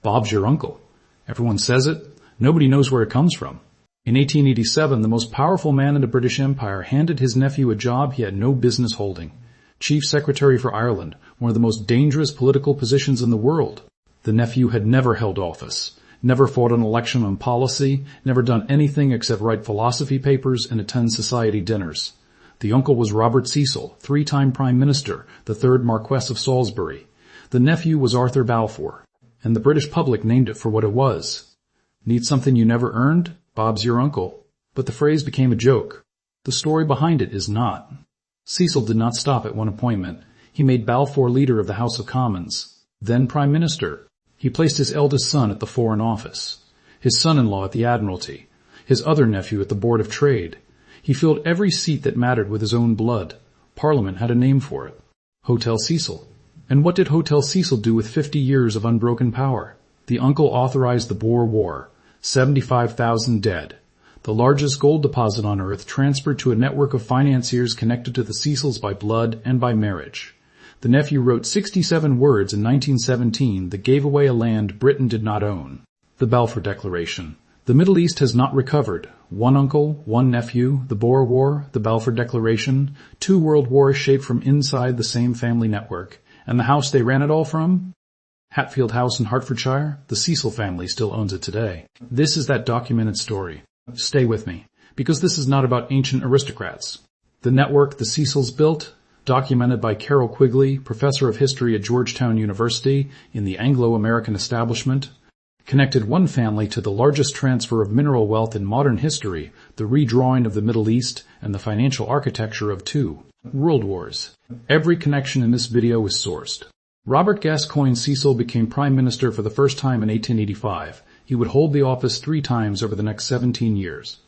Bob's your uncle. Everyone says it. Nobody knows where it comes from. In 1887, the most powerful man in the British Empire handed his nephew a job he had no business holding. Chief Secretary for Ireland, one of the most dangerous political positions in the world. The nephew had never held office, never fought an election on policy, never done anything except write philosophy papers and attend society dinners. The uncle was Robert Cecil, 3-time Prime Minister, the 3rd Marquess of Salisbury. The nephew was Arthur Balfour, and the British public named it for what it was. Need something you never earned? Bob's your uncle. But the phrase became a joke. The story behind it is not. Cecil did not stop at one appointment. He made Balfour leader of the House of Commons, then Prime Minister. He placed his eldest son at the Foreign Office, his son-in-law at the Admiralty, his other nephew at the Board of Trade. He filled every seat that mattered with his own blood. Parliament had a name for it. Hotel Cecil. And what did Hotel Cecil do with 50 years of unbroken power? The uncle authorized the Boer War. 75,000 dead. The largest gold deposit on earth transferred to a network of financiers connected to the Cecils by blood and by marriage. The nephew wrote 67 words in 1917 that gave away a land Britain did not own. The Balfour Declaration. The Middle East has not recovered. One uncle, one nephew, the Boer War, the Balfour Declaration, 2 world wars shaped from inside the same family network. And the house they ran it all from? Hatfield House in Hertfordshire, the Cecil family still owns it today. This is that documented story. Stay with me, because this is not about ancient aristocrats. The network the Cecils built, documented by Carroll Quigley, professor of history at Georgetown University in the Anglo-American establishment, connected one family to the largest transfer of mineral wealth in modern history, the redrawing of the Middle East and the financial architecture of 2 world wars. Every connection in this video is sourced. Robert Gascoigne Cecil became Prime Minister for the first time in 1885. He would hold the office 3 times over the next 17 years.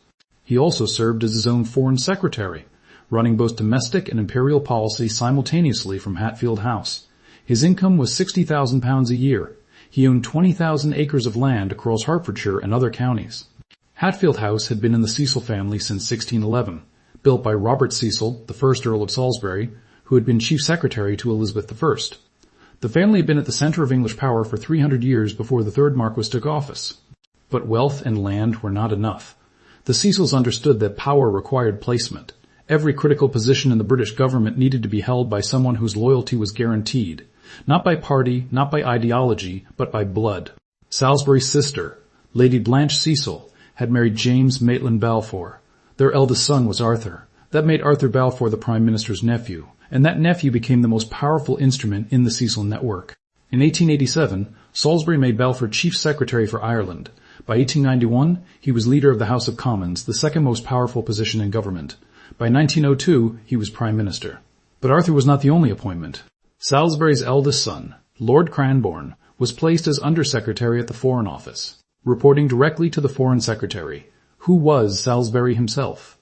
He also served as his own Foreign Secretary, running both domestic and imperial policy simultaneously from Hatfield House. His income was £60,000 a year. He owned 20,000 acres of land across Hertfordshire and other counties. Hatfield House had been in the Cecil family since 1611, built by Robert Cecil, the 1st Earl of Salisbury, who had been Chief Secretary to Elizabeth I. The family had been at the center of English power for 300 years before the 3rd Marquess took office. But wealth and land were not enough. The Cecils understood that power required placement. Every critical position in the British government needed to be held by someone whose loyalty was guaranteed. Not by party, not by ideology, but by blood. Salisbury's sister, Lady Blanche Cecil, had married James Maitland Balfour. Their eldest son was Arthur. That made Arthur Balfour the Prime Minister's nephew, and that nephew became the most powerful instrument in the Cecil network. In 1887, Salisbury made Balfour Chief Secretary for Ireland. By 1891, he was leader of the House of Commons, the second most powerful position in government. By 1902, he was Prime Minister. But Arthur was not the only appointment. Salisbury's eldest son, Lord Cranborne, was placed as Under-Secretary at the Foreign Office, reporting directly to the Foreign Secretary, who was Salisbury himself.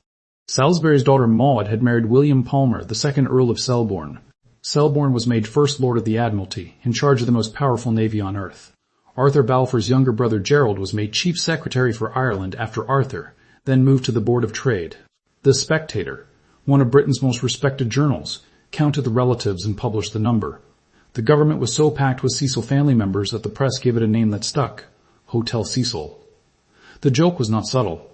Salisbury's daughter Maud had married William Palmer, the 2nd Earl of Selborne. Selborne was made First Lord of the Admiralty, in charge of the most powerful navy on earth. Arthur Balfour's younger brother Gerald was made Chief Secretary for Ireland after Arthur, then moved to the Board of Trade. The Spectator, one of Britain's most respected journals, counted the relatives and published the number. The government was so packed with Cecil family members that the press gave it a name that stuck, Hotel Cecil. The joke was not subtle.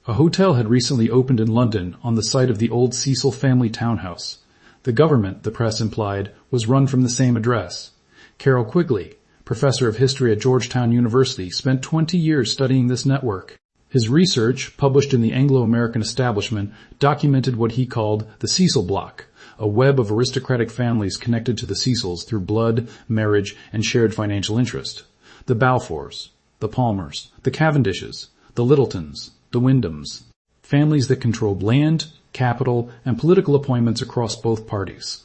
A hotel had recently opened in London on the site of the old Cecil family townhouse. The government, the press implied, was run from the same address. Carroll Quigley, professor of history at Georgetown University, spent 20 years studying this network. His research, published in the Anglo-American establishment, documented what he called the Cecil Bloc, a web of aristocratic families connected to the Cecils through blood, marriage, and shared financial interest. The Balfours, the Palmers, the Cavendishes, the Littletons, the Wyndhams, families that controlled land, capital, and political appointments across both parties.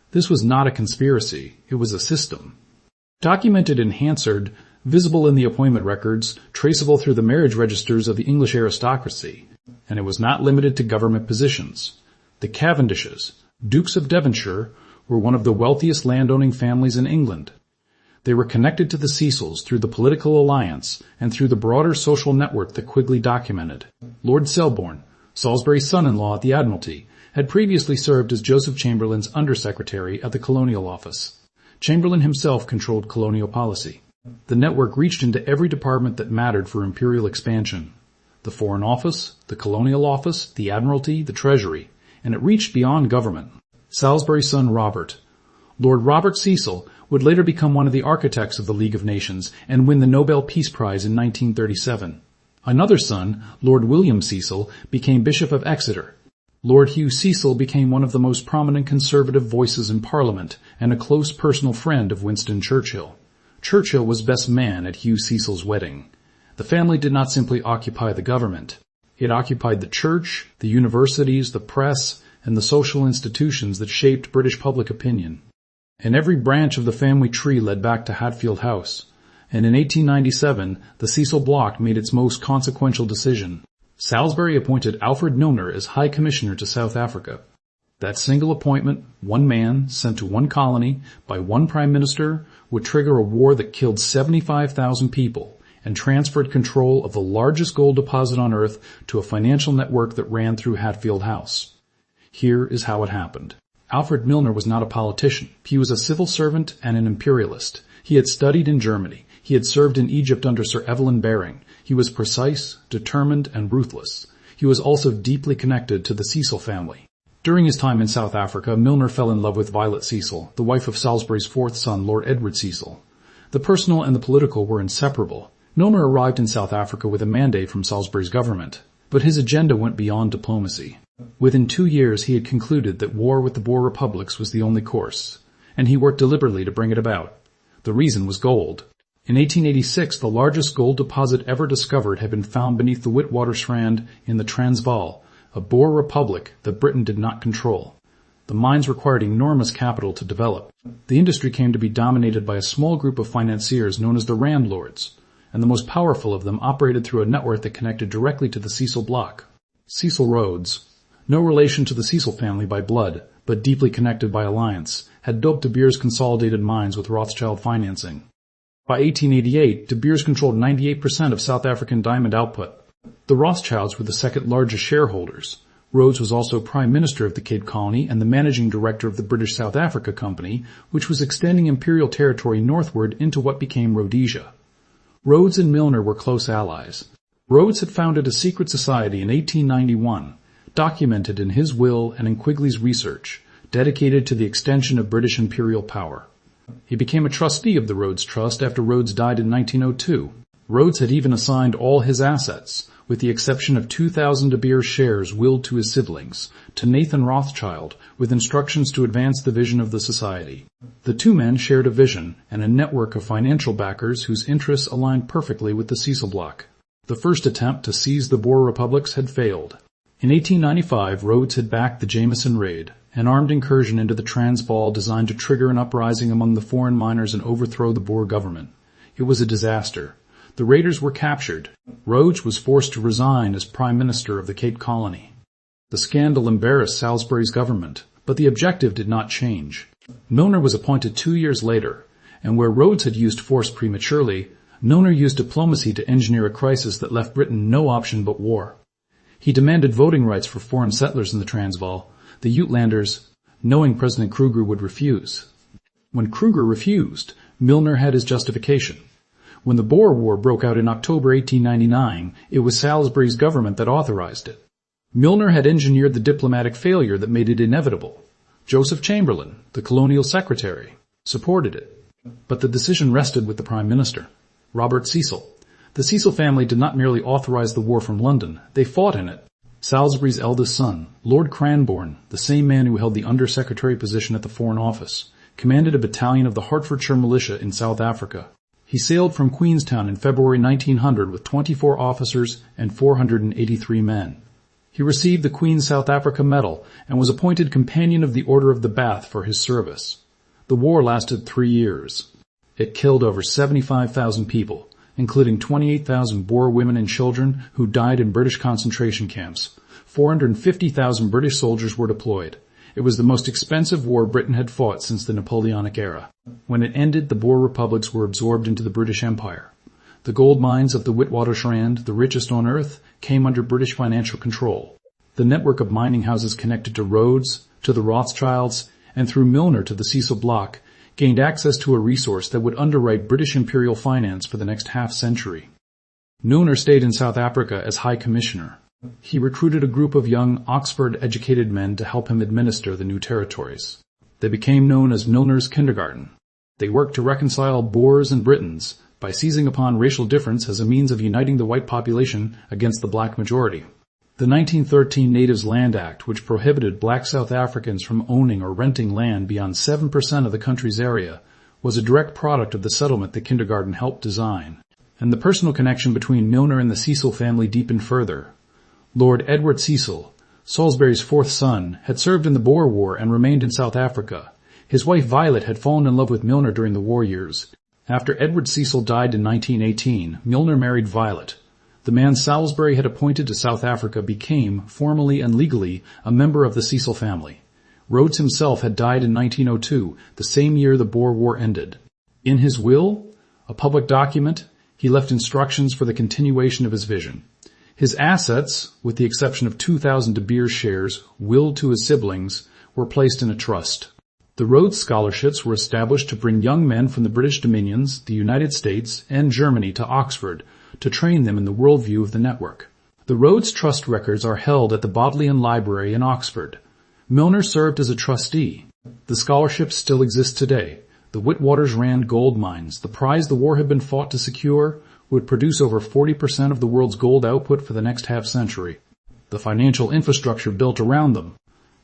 This was not a conspiracy, it was a system. Documented in Hansard, visible in the appointment records, traceable through the marriage registers of the English aristocracy, and it was not limited to government positions. The Cavendishes, Dukes of Devonshire, were one of the wealthiest landowning families in England. They were connected to the Cecils through the political alliance and through the broader social network that Quigley documented. Lord Selborne, Salisbury's son-in-law at the Admiralty, had previously served as Joseph Chamberlain's Under-Secretary at the Colonial Office. Chamberlain himself controlled colonial policy. The network reached into every department that mattered for imperial expansion. The Foreign Office, the Colonial Office, the Admiralty, the Treasury, and it reached beyond government. Salisbury's son Robert, Lord Robert Cecil, would later become one of the architects of the League of Nations and win the Nobel Peace Prize in 1937. Another son, Lord William Cecil, became Bishop of Exeter. Lord Hugh Cecil became one of the most prominent conservative voices in Parliament and a close personal friend of Winston Churchill. Churchill was best man at Hugh Cecil's wedding. The family did not simply occupy the government. It occupied the church, the universities, the press, and the social institutions that shaped British public opinion. And every branch of the family tree led back to Hatfield House. And in 1897, the Cecil Bloc made its most consequential decision. Salisbury appointed Alfred Milner as High Commissioner to South Africa. That single appointment, one man, sent to one colony, by one Prime Minister, would trigger a war that killed 75,000 people and transferred control of the largest gold deposit on Earth to a financial network that ran through Hatfield House. Here is how it happened. Alfred Milner was not a politician. He was a civil servant and an imperialist. He had studied in Germany. He had served in Egypt under Sir Evelyn Baring. He was precise, determined, and ruthless. He was also deeply connected to the Cecil family. During his time in South Africa, Milner fell in love with Violet Cecil, the wife of Salisbury's fourth son, Lord Edward Cecil. The personal and the political were inseparable. Milner arrived in South Africa with a mandate from Salisbury's government, but his agenda went beyond diplomacy. Within 2 years, he had concluded that war with the Boer republics was the only course, and he worked deliberately to bring it about. The reason was gold. In 1886, the largest gold deposit ever discovered had been found beneath the Witwatersrand in the Transvaal, a Boer republic that Britain did not control. The mines required enormous capital to develop. The industry came to be dominated by a small group of financiers known as the Randlords, and the most powerful of them operated through a network that connected directly to the Cecil Bloc. Cecil Rhodes, no relation to the Cecil family by blood, but deeply connected by alliance, had doped De Beers Consolidated Mines with Rothschild financing. By 1888, De Beers controlled 98% of South African diamond output. The Rothschilds were the second largest shareholders. Rhodes was also Prime Minister of the Cape Colony and the Managing Director of the British South Africa Company, which was extending imperial territory northward into what became Rhodesia. Rhodes and Milner were close allies. Rhodes had founded a secret society in 1891, documented in his will and in Quigley's research, dedicated to the extension of British imperial power. He became a trustee of the Rhodes Trust after Rhodes died in 1902. Rhodes had even assigned all his assets, with the exception of 2,000 De Beers shares willed to his siblings, to Nathan Rothschild, with instructions to advance the vision of the society. The two men shared a vision and a network of financial backers whose interests aligned perfectly with the Cecil Bloc. The first attempt to seize the Boer republics had failed. In 1895, Rhodes had backed the Jameson Raid, an armed incursion into the Transvaal designed to trigger an uprising among the foreign miners and overthrow the Boer government. It was a disaster. The raiders were captured. Rhodes was forced to resign as Prime Minister of the Cape Colony. The scandal embarrassed Salisbury's government, but the objective did not change. Milner was appointed 2 years later, and where Rhodes had used force prematurely, Milner used diplomacy to engineer a crisis that left Britain no option but war. He demanded voting rights for foreign settlers in the Transvaal, the Uitlanders, knowing President Kruger would refuse. When Kruger refused, Milner had his justification. When the Boer War broke out in October 1899, it was Salisbury's government that authorised it. Milner had engineered the diplomatic failure that made it inevitable. Joseph Chamberlain, the colonial secretary, supported it. But the decision rested with the Prime Minister, Robert Cecil. The Cecil family did not merely authorise the war from London, they fought in it. Salisbury's eldest son, Lord Cranborne, the same man who held the Under-Secretary position at the Foreign Office, commanded a battalion of the Hertfordshire militia in South Africa. He sailed from Queenstown in February 1900 with 24 officers and 483 men. He received the Queen's South Africa Medal and was appointed Companion of the Order of the Bath for his service. The war lasted 3 years. It killed over 75,000 people, including 28,000 Boer women and children who died in British concentration camps. 450,000 British soldiers were deployed. It was the most expensive war Britain had fought since the Napoleonic era. When it ended, the Boer republics were absorbed into the British Empire. The gold mines of the Witwatersrand, the richest on earth, came under British financial control. The network of mining houses connected to Rhodes, to the Rothschilds, and through Milner to the Cecil Bloc, gained access to a resource that would underwrite British imperial finance for the next half-century. Milner stayed in South Africa as High Commissioner. He recruited a group of young, Oxford-educated men to help him administer the new territories. They became known as Milner's Kindergarten. They worked to reconcile Boers and Britons by seizing upon racial difference as a means of uniting the white population against the black majority. The 1913 Natives Land Act, which prohibited black South Africans from owning or renting land beyond 7% of the country's area, was a direct product of the settlement the Kindergarten helped design. And the personal connection between Milner and the Cecil family deepened further. Lord Edward Cecil, Salisbury's fourth son, had served in the Boer War and remained in South Africa. His wife Violet had fallen in love with Milner during the war years. After Edward Cecil died in 1918, Milner married Violet. The man Salisbury had appointed to South Africa became, formally and legally, a member of the Cecil family. Rhodes himself had died in 1902, the same year the Boer War ended. In his will, a public document, he left instructions for the continuation of his vision. His assets, with the exception of 2,000 De Beers shares, willed to his siblings, were placed in a trust. The Rhodes Scholarships were established to bring young men from the British Dominions, the United States, and Germany to Oxford, to train them in the worldview of the network. The Rhodes Trust records are held at the Bodleian Library in Oxford. Milner served as a trustee. The scholarships still exist today. The Witwaters Rand gold mines, the prize the war had been fought to secure, would produce over 40% of the world's gold output for the next half-century. The financial infrastructure built around them,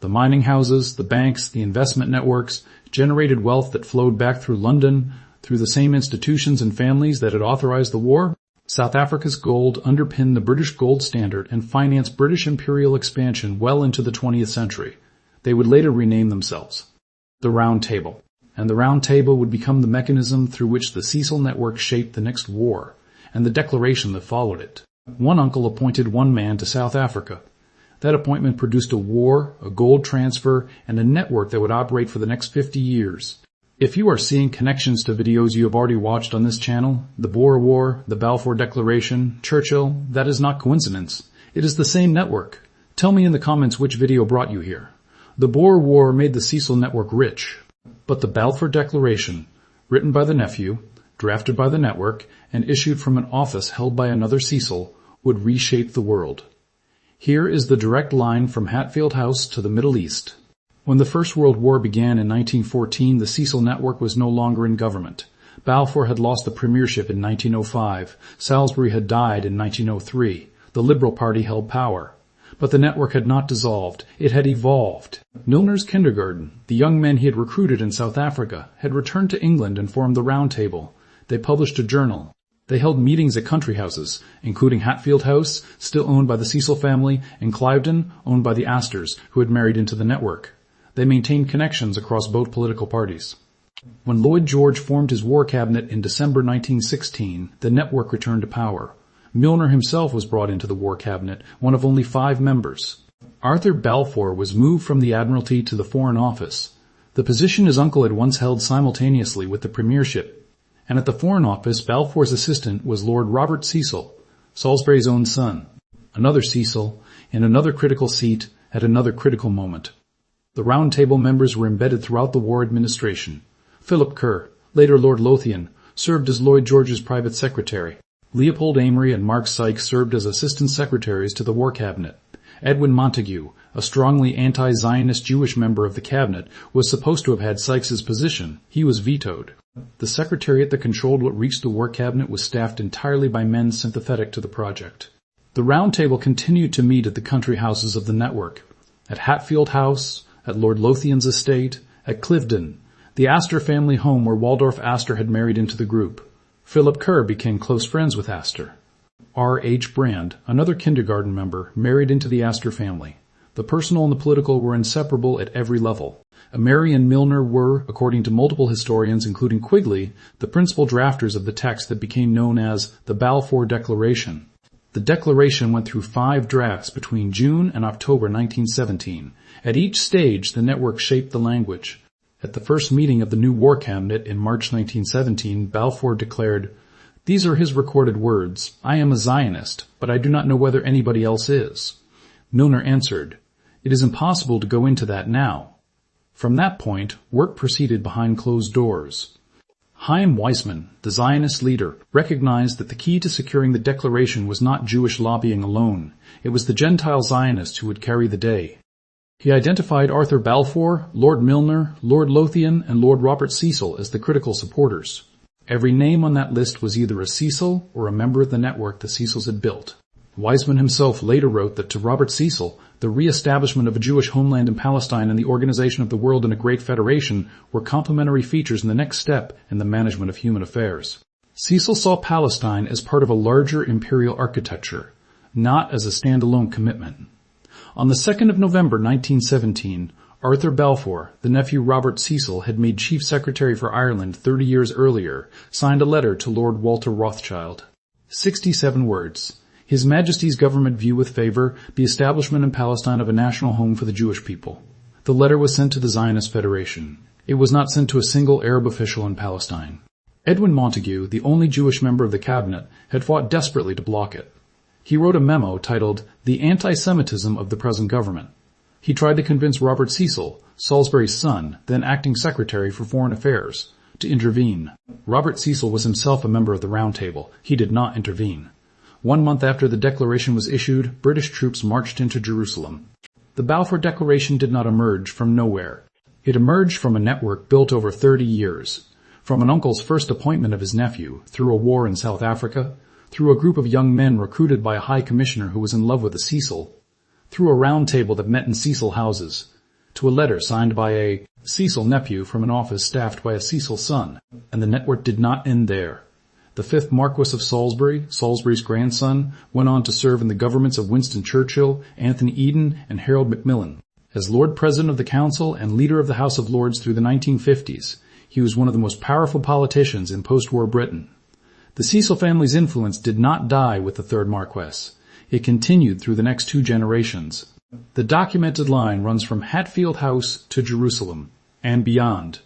the mining houses, the banks, the investment networks, generated wealth that flowed back through London, through the same institutions and families that had authorized the war. South Africa's gold underpinned the British gold standard and financed British imperial expansion well into the 20th century. They would later rename themselves the Round Table, and the Round Table would become the mechanism through which the Cecil network shaped the next war, and the declaration that followed it. One uncle appointed one man to South Africa. That appointment produced a war, a gold transfer, and a network that would operate for the next 50 years. If you are seeing connections to videos you have already watched on this channel, the Boer War, the Balfour Declaration, Churchill, that is not coincidence. It is the same network. Tell me in the comments which video brought you here. The Boer War made the Cecil network rich, but the Balfour Declaration, written by the nephew, drafted by the network, and issued from an office held by another Cecil, would reshape the world. Here is the direct line from Hatfield House to the Middle East. When the First World War began in 1914, the Cecil network was no longer in government. Balfour had lost the premiership in 1905. Salisbury had died in 1903. The Liberal Party held power. But the network had not dissolved. It had evolved. Milner's Kindergarten, the young men he had recruited in South Africa, had returned to England and formed the Round Table. They published a journal. They held meetings at country houses, including Hatfield House, still owned by the Cecil family, and Cliveden, owned by the Astors, who had married into the network. They maintained connections across both political parties. When Lloyd George formed his war cabinet in December 1916, the network returned to power. Milner himself was brought into the war cabinet, one of only 5 members. Arthur Balfour was moved from the Admiralty to the Foreign Office. The position his uncle had once held simultaneously with the premiership. And at the Foreign Office, Balfour's assistant was Lord Robert Cecil, Salisbury's own son. Another Cecil, in another critical seat, at another critical moment. The Round Table members were embedded throughout the war administration. Philip Kerr, later Lord Lothian, served as Lloyd George's private secretary. Leopold Amory and Mark Sykes served as assistant secretaries to the war cabinet. Edwin Montague, a strongly anti-Zionist Jewish member of the cabinet, was supposed to have had Sykes's position. He was vetoed. The secretariat that controlled what reached the war cabinet was staffed entirely by men sympathetic to the project. The Round Table continued to meet at the country houses of the network. At Hatfield House, at Lord Lothian's estate, at Cliveden, the Astor family home where Waldorf Astor had married into the group. Philip Kerr became close friends with Astor. R. H. Brand, another kindergarten member, married into the Astor family. The personal and the political were inseparable at every level. Amory and Milner were, according to multiple historians, including Quigley, the principal drafters of the text that became known as the Balfour Declaration. The declaration went through 5 drafts between June and October 1917. At each stage, the network shaped the language. At the first meeting of the new war cabinet in March 1917, Balfour declared, "These are his recorded words. I am a Zionist, but I do not know whether anybody else is." Milner answered, "It is impossible to go into that now." From that point, work proceeded behind closed doors. Chaim Weizmann, the Zionist leader, recognized that the key to securing the declaration was not Jewish lobbying alone. It was the Gentile Zionists who would carry the day. He identified Arthur Balfour, Lord Milner, Lord Lothian, and Lord Robert Cecil as the critical supporters. Every name on that list was either a Cecil or a member of the network the Cecils had built. Weizmann himself later wrote that to Robert Cecil, the re-establishment of a Jewish homeland in Palestine and the organization of the world in a great federation were complementary features in the next step in the management of human affairs. Cecil saw Palestine as part of a larger imperial architecture, not as a standalone commitment. On the 2nd of November 1917, Arthur Balfour, the nephew Robert Cecil had made Chief Secretary for Ireland 30 years earlier, signed a letter to Lord Walter Rothschild. 67 words. His Majesty's government view with favor the establishment in Palestine of a national home for the Jewish people. The letter was sent to the Zionist Federation. It was not sent to a single Arab official in Palestine. Edwin Montagu, the only Jewish member of the cabinet, had fought desperately to block it. He wrote a memo titled The Anti-Semitism of the Present Government. He tried to convince Robert Cecil, Salisbury's son, then acting Secretary for Foreign Affairs, to intervene. Robert Cecil was himself a member of the Round Table. He did not intervene. 1 month after the declaration was issued, British troops marched into Jerusalem. The Balfour Declaration did not emerge from nowhere. It emerged from a network built over 30 years. From an uncle's first appointment of his nephew, through a war in South Africa, through a group of young men recruited by a high commissioner who was in love with a Cecil, through a round table that met in Cecil houses, to a letter signed by a Cecil nephew from an office staffed by a Cecil son. And the network did not end there. The 5th Marquess of Salisbury, Salisbury's grandson, went on to serve in the governments of Winston Churchill, Anthony Eden, and Harold Macmillan. As Lord President of the Council and leader of the House of Lords through the 1950s, he was one of the most powerful politicians in post-war Britain. The Cecil family's influence did not die with the 3rd Marquess. It continued through the next 2 generations. The documented line runs from Hatfield House to Jerusalem, and beyond.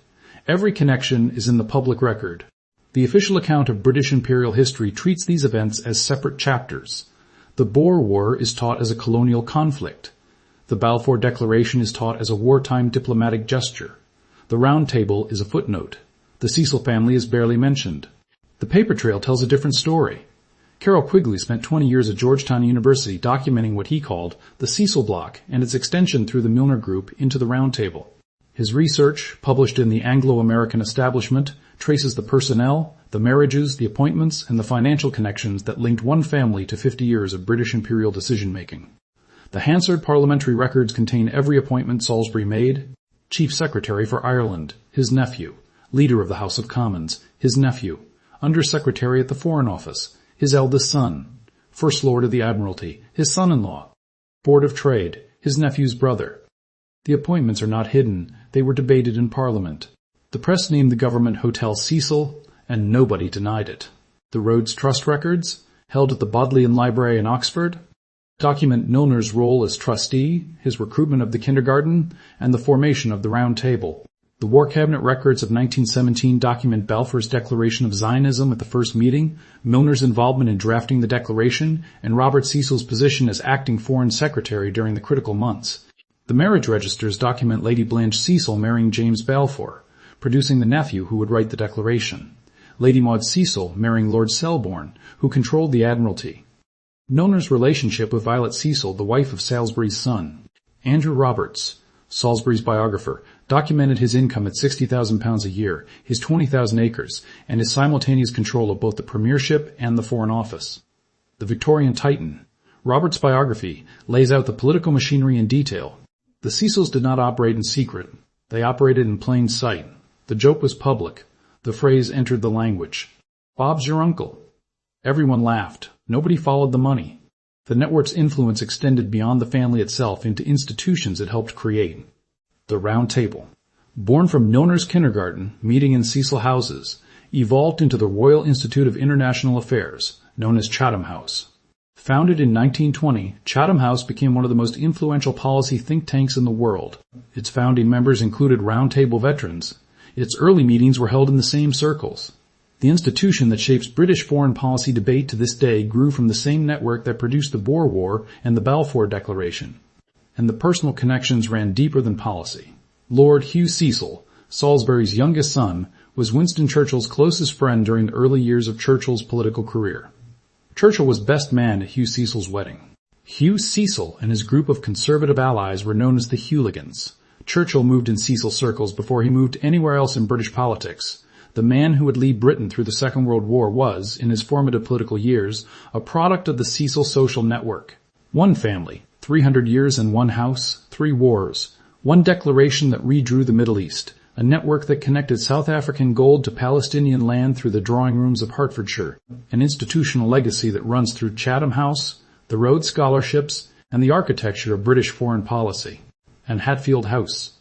Every connection is in the public record. The official account of British imperial history treats these events as separate chapters. The Boer War is taught as a colonial conflict. The Balfour Declaration is taught as a wartime diplomatic gesture. The Round Table is a footnote. The Cecil family is barely mentioned. The paper trail tells a different story. Carroll Quigley spent 20 years at Georgetown University documenting what he called the Cecil Bloc and its extension through the Milner Group into the Round Table. His research, published in the Anglo-American Establishment, traces the personnel, the marriages, the appointments, and the financial connections that linked one family to 50 years of British imperial decision-making. The Hansard parliamentary records contain every appointment Salisbury made: Chief Secretary for Ireland, his nephew; Leader of the House of Commons, his nephew; Under Secretary at the Foreign Office, his eldest son; First Lord of the Admiralty, his son-in-law; Board of Trade, his nephew's brother. The appointments are not hidden. They were debated in Parliament. The press named the government Hotel Cecil, and nobody denied it. The Rhodes Trust records, held at the Bodleian Library in Oxford, document Milner's role as trustee, his recruitment of the kindergarten, and the formation of the Round Table. The War Cabinet records of 1917 document Balfour's declaration of Zionism at the first meeting, Milner's involvement in drafting the declaration, and Robert Cecil's position as acting Foreign Secretary during the critical months. The marriage registers document Lady Blanche Cecil marrying James Balfour, producing the nephew who would write the declaration; Lady Maud Cecil marrying Lord Selborne, who controlled the Admiralty; Milner's relationship with Violet Cecil, the wife of Salisbury's son. Andrew Roberts, Salisbury's biographer, documented his income at £60,000 a year, his 20,000 acres, and his simultaneous control of both the Premiership and the Foreign Office. The Victorian Titan, Roberts' biography, lays out the political machinery in detail. The Cecils did not operate in secret. They operated in plain sight. The joke was public. The phrase entered the language. "Bob's your uncle." Everyone laughed. Nobody followed the money. The network's influence extended beyond the family itself into institutions it helped create. The Round Table, born from Milner's kindergarten, meeting in Cecil houses, evolved into the Royal Institute of International Affairs, known as Chatham House. Founded in 1920, Chatham House became one of the most influential policy think tanks in the world. Its founding members included Round Table veterans. Its early meetings were held in the same circles. The institution that shapes British foreign policy debate to this day grew from the same network that produced the Boer War and the Balfour Declaration. And the personal connections ran deeper than policy. Lord Hugh Cecil, Salisbury's youngest son, was Winston Churchill's closest friend during the early years of Churchill's political career. Churchill was best man at Hugh Cecil's wedding. Hugh Cecil and his group of conservative allies were known as the Hooligans. Churchill moved in Cecil circles before he moved anywhere else in British politics. The man who would lead Britain through the Second World War was, in his formative political years, a product of the Cecil social network. One family, 300 years in one house, 3 wars. One declaration that redrew the Middle East. A network that connected South African gold to Palestinian land through the drawing rooms of Hertfordshire. An institutional legacy that runs through Chatham House, the Rhodes Scholarships, and the architecture of British foreign policy. And Hatfield House.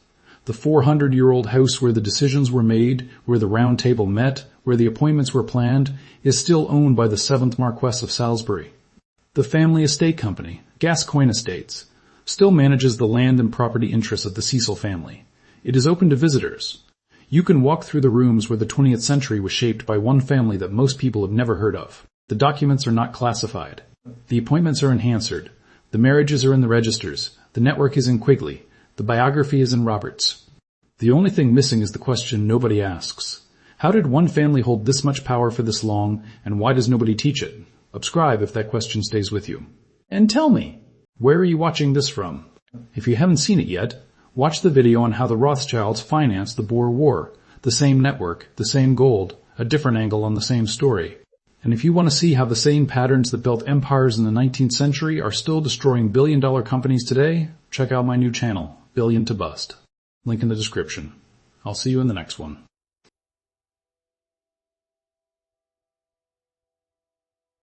The 400-year-old house where the decisions were made, where the Round Table met, where the appointments were planned, is still owned by the 7th Marquess of Salisbury. The family estate company, Gascoigne Estates, still manages the land and property interests of the Cecil family. It is open to visitors. You can walk through the rooms where the 20th century was shaped by one family that most people have never heard of. The documents are not classified. The appointments are in Hansard. The marriages are in the registers. The network is in Quigley. The biography is in Roberts. The only thing missing is the question nobody asks. How did one family hold this much power for this long, and why does nobody teach it? Subscribe if that question stays with you. And tell me, where are you watching this from? If you haven't seen it yet, watch the video on how the Rothschilds financed the Boer War. The same network, the same gold, a different angle on the same story. And if you want to see how the same patterns that built empires in the 19th century are still destroying billion-dollar companies today, check out my new channel, Billion to Bust. Link in the description. I'll see you in the next one.